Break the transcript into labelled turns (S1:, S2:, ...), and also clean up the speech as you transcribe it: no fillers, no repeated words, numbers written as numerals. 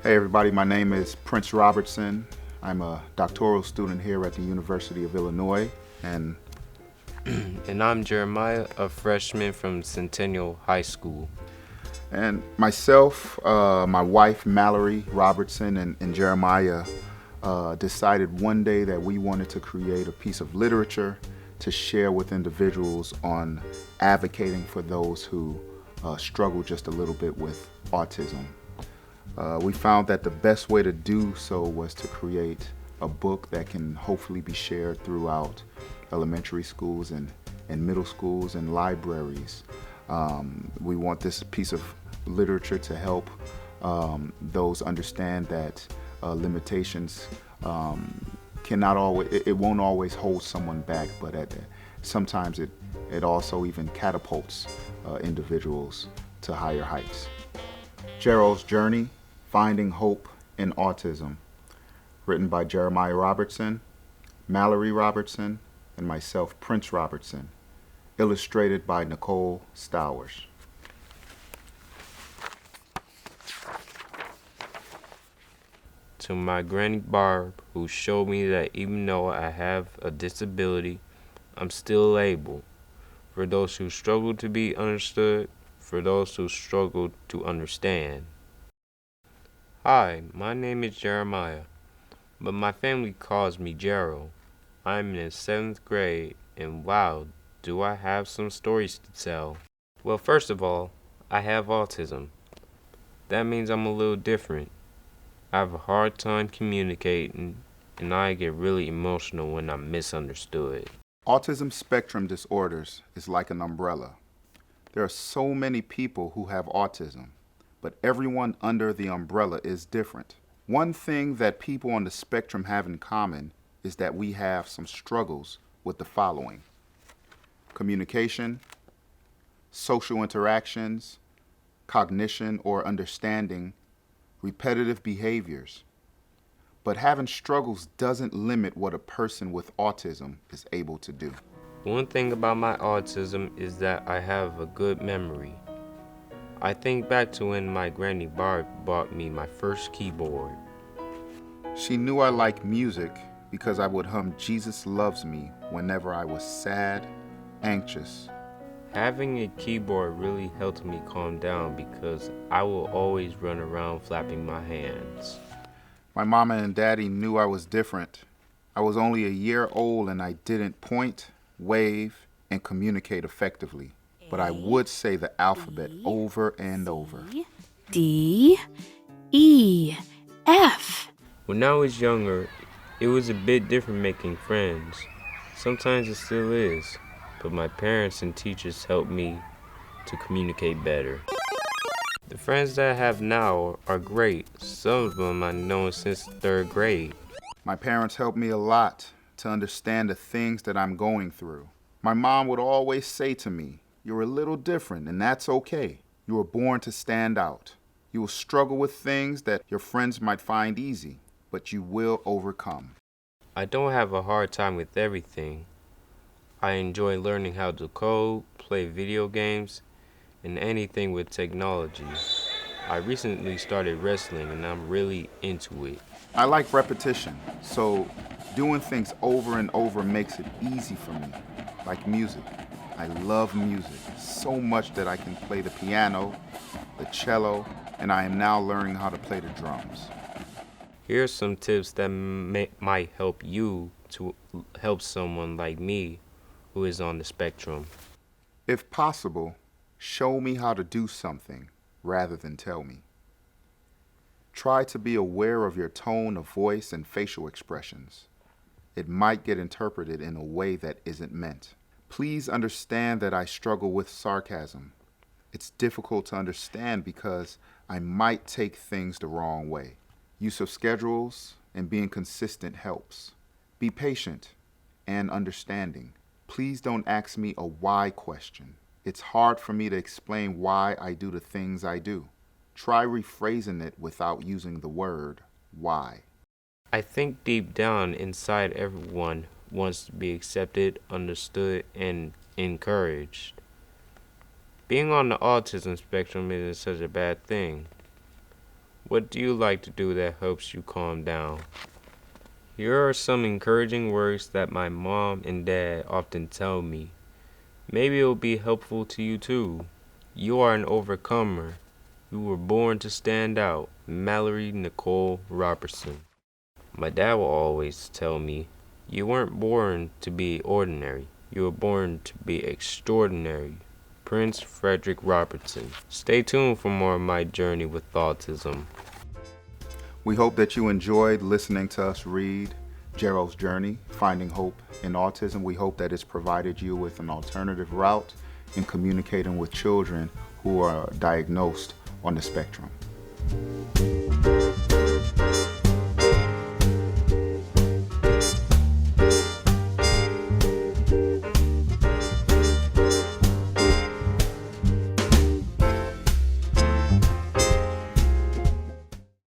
S1: Hey everybody, my name is Prince Robertson. I'm a doctoral student here at the University of Illinois, and
S2: And I'm Jeremiah, a freshman from Centennial High School.
S1: myself, my wife Mallory Robertson, and Jeremiah decided one day that we wanted to create a piece of literature to share with individuals on advocating for those who struggle just a little bit with autism. We found that the best way to do so was to create a book that can hopefully be shared throughout elementary schools and middle schools and libraries. We want this piece of literature to help those understand that limitations cannot always, it won't always hold someone back, but sometimes it also even catapults individuals to higher heights. Geralds Journey, Finding Hope in Autism, written by Jeremiah Robertson, Mallory Robertson, and myself, Prince Robertson, illustrated by Nicole Stowers.
S2: To my granny Barb, who showed me that even though I have a disability, I'm still able. For those who struggle to be understood, for those who struggle to understand. Hi, my name is Jeremiah, but my family calls me Jero. I'm in the 7th grade, and wow, do I have some stories to tell. Well, first of all, I have autism. That means I'm a little different. I have a hard time communicating, and I get really emotional when I'm misunderstood.
S1: Autism spectrum disorders is like an umbrella. There are so many people who have autism, but everyone under the umbrella is different. One thing that people on the spectrum have in common is that we have some struggles with the following: communication, social interactions, cognition or understanding, repetitive behaviors. But having struggles doesn't limit what a person with autism is able to do.
S2: One thing about my autism is that I have a good memory. I think back to when my granny Barb bought me my first keyboard.
S1: She knew I liked music because I would hum Jesus Loves Me whenever I was sad, anxious.
S2: Having a keyboard really helped me calm down because I will always run around flapping my hands.
S1: My mama and daddy knew I was different. I was only a year old and I didn't point, wave, and communicate effectively. But I would say the alphabet over and over.
S3: D, E, F.
S2: When I was younger, it was a bit different making friends. Sometimes it still is, but my parents and teachers helped me to communicate better. The friends that I have now are great. Some of them I've known since 3rd grade.
S1: My parents helped me a lot to understand the things that I'm going through. My mom would always say to me, "You're a little different, and that's okay. You were born to stand out. You will struggle with things that your friends might find easy, but you will overcome."
S2: I don't have a hard time with everything. I enjoy learning how to code, play video games, and anything with technology. I recently started wrestling and I'm really into it.
S1: I like repetition, so doing things over and over makes it easy for me, like music. I love music so much that I can play the piano, the cello, and I am now learning how to play the drums.
S2: Here's some tips that might help you to help someone like me who is on the spectrum.
S1: If possible, show me how to do something rather than tell me. Try to be aware of your tone of voice and facial expressions. It might get interpreted in a way that isn't meant. Please understand that I struggle with sarcasm. It's difficult to understand because I might take things the wrong way. Use of schedules and being consistent helps. Be patient and understanding. Please don't ask me a why question. It's hard for me to explain why I do the things I do. Try rephrasing it without using the word why.
S2: I think deep down inside everyone wants to be accepted, understood, and encouraged. Being on the autism spectrum isn't such a bad thing. What do you like to do that helps you calm down? Here are some encouraging words that my mom and dad often tell me. Maybe it will be helpful to you too. You are an overcomer. You were born to stand out. Mallory Nicole Robertson. My dad will always tell me, you weren't born to be ordinary. You were born to be extraordinary. Prince Frederick Robertson. Stay tuned for more of my journey with autism.
S1: We hope that you enjoyed listening to us read Geralds Journey, Finding Hope in Autism. We hope that it's provided you with an alternative route in communicating with children who are diagnosed on the spectrum.